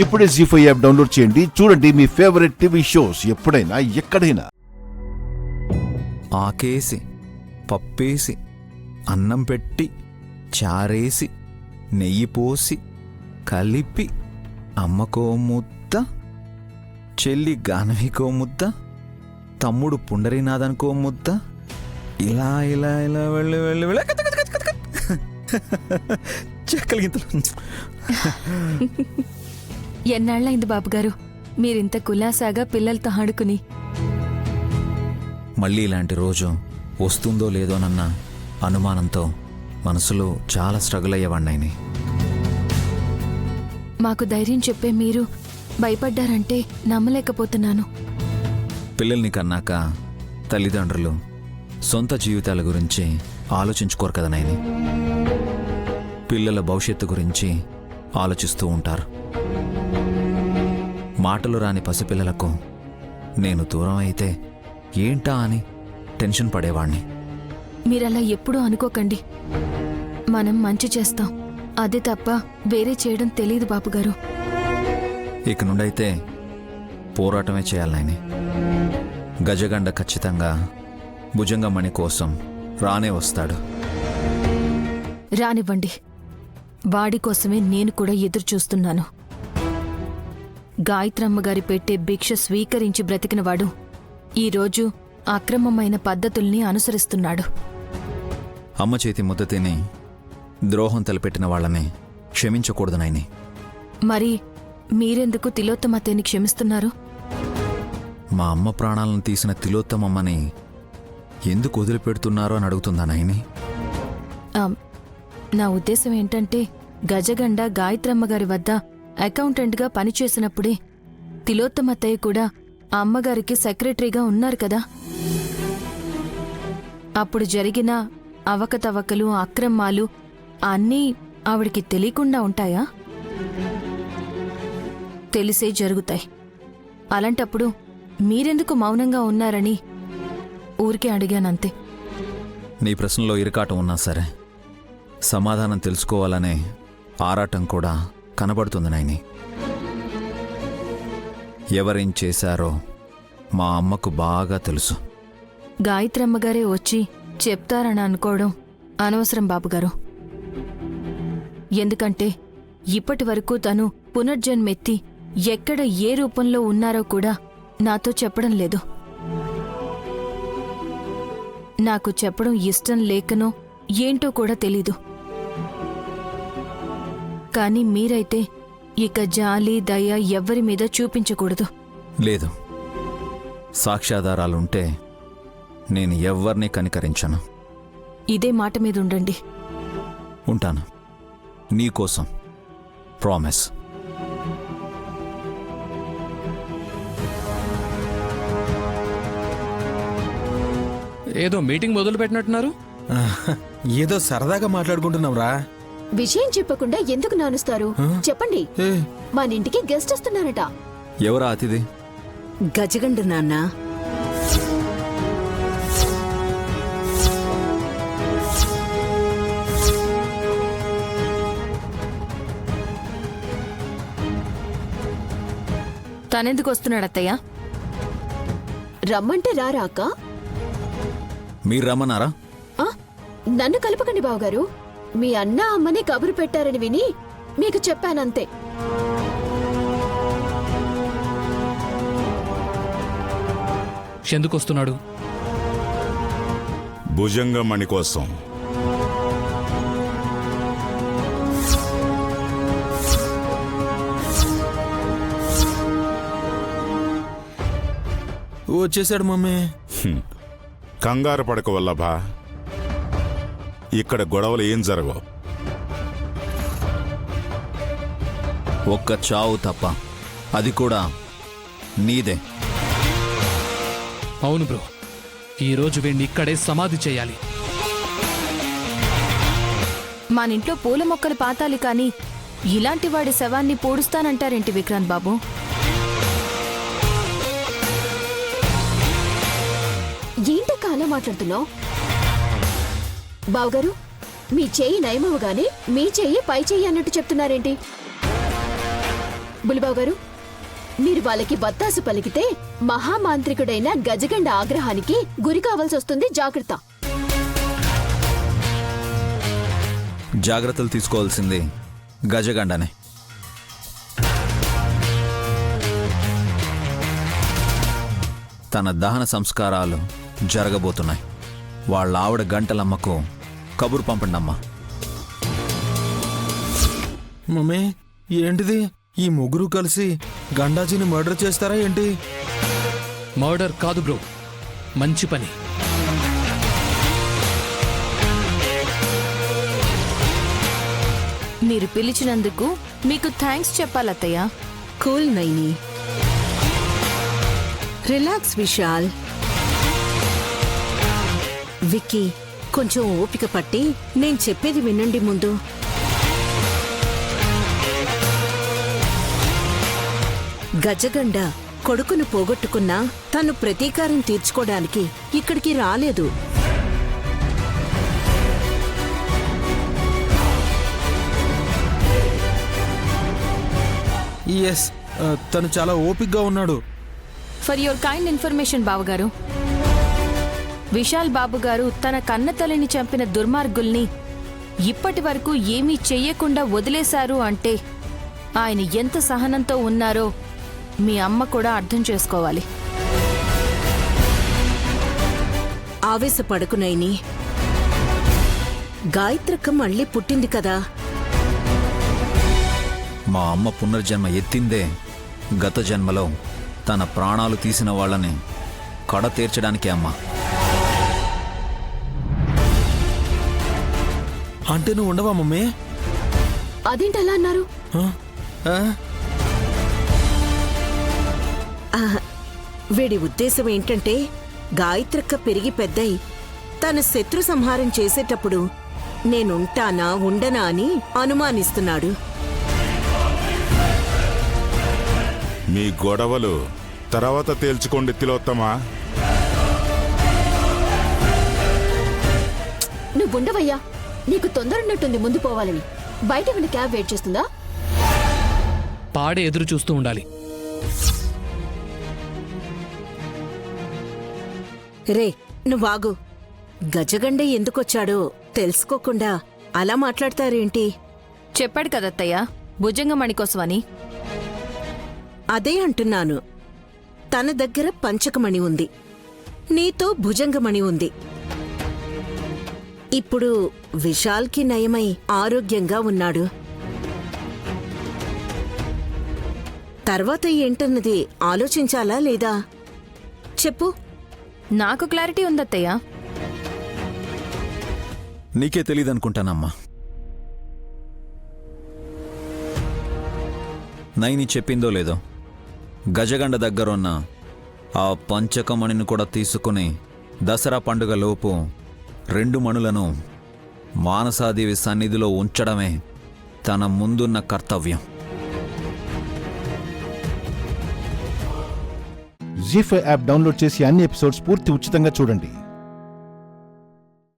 ఇప్పుడే జీ5 app download చేయండి. చూడండి మీ ఫేవరెట్ టీవీ షోస్ ఎప్పుడైనా ఎక్కడైనా. ఆకేసి పప్పేసి అన్నం పెట్టి చారేసి నెయ్యి పోసి కలిపి అమ్మకో ముద్ద, చెల్లి గానవికో ముద్ద, తమ్ముడు పుండరీనాథన్కో ముద్ద, ఇలా ఇలా ఇలా వెళ్ళి వెళ్ళి వెళ్ళి చెక్కలు గింతలు. ఎన్నాళ్ళైంది బాబుగారు మీరింత కులాసాగా పిల్లలతో ఆడుకుని? మళ్ళీ ఇలాంటి రోజు వస్తుందో లేదోనన్న అనుమానంతో మనసులో చాలా స్ట్రగుల్ అయ్యేవాణ్ణాయని. మాకు ధైర్యం చెప్పే మీరు భయపడ్డారంటే నమ్మలేకపోతున్నాను. పిల్లల్ని కన్నాక తల్లిదండ్రులు సొంత జీవితాల గురించి ఆలోచించుకోరు కదా నాయని. పిల్లల భవిష్యత్తు గురించి ఆలోచిస్తూ ఉంటారు. మాటలు రాని పసిపిల్లలకు నేను దూరం అయితే ఏంటా అని టెన్షన్ పడేవాణ్ణి. మీరలా ఎప్పుడూ అనుకోకండి. మనం మంచి చేస్తాం, అది తప్ప వేరే చేయడం తెలీదు బాబుగారు. ఇక నుండైతే పోరాటమే చేయాలని. గజగండ ఖచ్చితంగా భుజంగమణి కోసం రానే వస్తాడు. రానివ్వండి, వాడి కోసమే నేను కూడా ఎదురు చూస్తున్నాను. గాయత్రమ్మగారి పెట్టే భిక్ష స్వీకరించి బ్రతికినవాడు ఈరోజు అక్రమమైన పద్ధతుల్ని అనుసరిస్తున్నాడు. అమ్మ చేతి ముద్ద తిని ద్రోహం తలపెట్టిన వాళ్ళని క్షమించకూడదు నాయని. మరి మీరెందుకు తిలోత్తమతేని క్షమిస్తున్నారు? మా అమ్మ ప్రాణాలను తీసిన తిలోత్తమమ్మని ఎందుకు వదిలిపెడుతున్నారో అని అడుగుతుందా నాయని. నా ఉద్దేశం ఏంటంటే, గజగండ గాయత్రమ్మగారి వద్ద అకౌంటెంట్గా పనిచేసినప్పుడే తిలోత్తమత్తయ్య కూడా ఆ అమ్మగారికి సెక్రటరీగా ఉన్నారు కదా. అప్పుడు జరిగిన అవకతవకలు, అక్రమాలు అన్నీ ఆవిడికి తెలియకుండా ఉంటాయా? తెలిసే జరుగుతాయి. అలాంటప్పుడు మీరెందుకు మౌనంగా ఉన్నారని ఊరికే అడిగానంతే. నీ ప్రశ్నలో ఇరకాటం ఉన్నా సరే సమాధానం తెలుసుకోవాలనే ఆరాటం కూడా కనబడుతుంది నాయని. ఎవరేం చేశారో మా అమ్మకు బాగా తెలుసు. గాయత్రమ్మగారే వచ్చి చెప్తారని అనుకోవడం అనవసరం బాబుగారు. ఎందుకంటే ఇప్పటి వరకు తను పునర్జన్మెత్తి ఎక్కడ ఏ రూపంలో ఉన్నారో కూడా నాతో చెప్పడం లేదు. నాకు చెప్పడం ఇష్టం లేకనో ఏంటో కూడా తెలీదు. కానీ మీరైతే ఇక జాలి, దయ ఎవ్వరి మీద చూపించకూడదు. లేదు, సాక్ష్యాధారాలుంటే నేను ఎవ్వరినీ కనికరించను. ఇదే మాట మీద ఉండండి. ఉంటాను, నీకోసం ప్రామిస్. ఏదో మీటింగ్ మొదలు పెట్టినట్టున్నారు. ఏదో సరదాగా మాట్లాడుకుంటున్నాం రా. విషయం చెప్పకుండా ఎందుకు నానుస్తారు? చెప్పండి. మన ఇంటికి గెస్ట్ వస్తున్నారట. ఎవరా అతిథి? గజగండ నాన్న. తనెందుకు వస్తున్నాడత్తయ్యా? రమ్మంటే రారా అక్క? మీరు రమ్మన్నారా? నన్ను కలపకండి బావగారు. మీ అన్న అమ్మని కబురు పెట్టారని విని మీకు చెప్పానంతే. ఎందుకు వస్తున్నాడు? భుజంగమణి కోసం. వచ్చేసాడు మమ్మీ. కంగారు పడక వల్లభా, ఇక్కడ గొడవలు ఏం జరగవు. ఒక్క చావు తప్ప, అది కూడా నీదే. అవును బ్రో, ఈరోజు వీణ్ణి ఇక్కడే సమాధి చేయాలి. మానింట్లో పూల మొక్కలు పాతాలి కాని ఇలాంటి వాడి శవాన్ని పూడుస్తానంటారేంటి విక్రాంత్ బాబు? ఏంటక్క అలా మాట్లాడుతున్నావు? బావగారు, మీ చెయ్యి నయమవగానే మీ చెయ్యి పై చెయ్యి అన్నట్టు చెప్తున్నారేంటి? బులిబాబు గారు, మీరు వాళ్ళకి బత్తాసు పలికితే మహామాంత్రికుడైన గజగండ ఆగ్రహానికి గురి కావాల్సి వస్తుంది. జాగ్రత్త. జాగ్రత్తలు తీసుకోవాల్సింది గజగండనే. తన దహన సంస్కారాలు జరగబోతున్నాయి. వాళ్ళ ఆవిడ గంటలమ్మకు కబురు పంపండమ్మా. మమ్మీ ఏంటిది? ఈ ముగ్గురు కలిసి గండాజీని మర్డర్ చేస్తారా ఏంటి? మర్డర్ కాదు బ్రో, మంచి పని. మీరు పిలిచినందుకు మీకు థ్యాంక్స్ చెప్పాలత్తయ్య. Cool Naini, relax Vishal. విక్కీ, కొంచెం ఓపిక పట్టి నేను చెప్పేది వినండి ముందు. గజగండ కొడుకును పోగొట్టుకున్నా తను ప్రతీకారం తీర్చుకోవడానికి ఇక్కడికి రాలేదు. ఎస్, తను చాలా ఓపిక్గా ఉన్నాడు. ఫర్ యువర్ కైండ్ ఇన్ఫర్మేషన్ బావగారు, విశాల్ బాబు గారు తన కన్నతల్లిని చంపిన దుర్మార్గుల్ని ఇప్పటి వరకు ఏమీ చెయ్యకుండా వదిలేశారు అంటే ఆయన ఎంత సహనంతో ఉన్నారో మీ అమ్మ కూడా అర్థం చేసుకోవాలి. ఆవేశపడకు నైని, గాయత్రక్క మళ్ళీ పుట్టింది కదా. మా అమ్మ పునర్జన్మ ఎత్తిందే గత జన్మలో తన ప్రాణాలు తీసిన వాళ్ళని కడ తీర్చడానికే అమ్మా. అంటే నువ్వు ఉండవా మమ్మీ? అదేంటి అలా అన్నారు? ఆ? ఆ? వీడి ఉద్దేశం ఏంటంటే గాయత్రక్క పెరిగి పెద్దయి తన శత్రు సంహారం చేసేటప్పుడు నేనుంటానా ఉండనా అని అనుమానిస్తున్నాడు. మీ గొడవలు తర్వాత తేల్చుకోండి తిలోత్తమా. నువ్వుండవయ్యా, నీకు తొందరన్నట్టుంది ముందు పోవాలని. బయట ఉన్న క్యాబ్ వెయిట్ చేస్తుందా? పాడే ఎదురు చూస్తూ ఉండాలి. రే నువ్వాగు. గజగండ ఎందుకొచ్చాడో తెలుసుకోకుండా అలా మాట్లాడతారేంటి? చెప్పాడు కదత్తయ్య, భుజంగమణి కోసమని. అదే అంటున్నాను. తన దగ్గర పంచకమణి ఉంది, నీతో భుజంగమణి ఉంది. ఇప్పుడు విశాల్కి నయమై ఆరోగ్యంగా ఉన్నాడు. తర్వాత ఏంటన్నది ఆలోచించాలా లేదా? చెప్పు. నాకు క్లారిటీ ఉందత్తయ్య. నీకే తెలీదనుకుంటానమ్మా. నైని చెప్పిందో లేదో, గజగండ దగ్గరున్న ఆ పంచకమణిని కూడా తీసుకుని దసరా పండుగలోపు 2 మణులను మానసాదేవి సన్నిధిలో ఉంచడమే తన ముందున్న కర్తవ్యం. జీ5 యాప్ డౌన్లోడ్ చేసి అన్ని ఎపిసోడ్స్ పూర్తి ఉచితంగా చూడండి.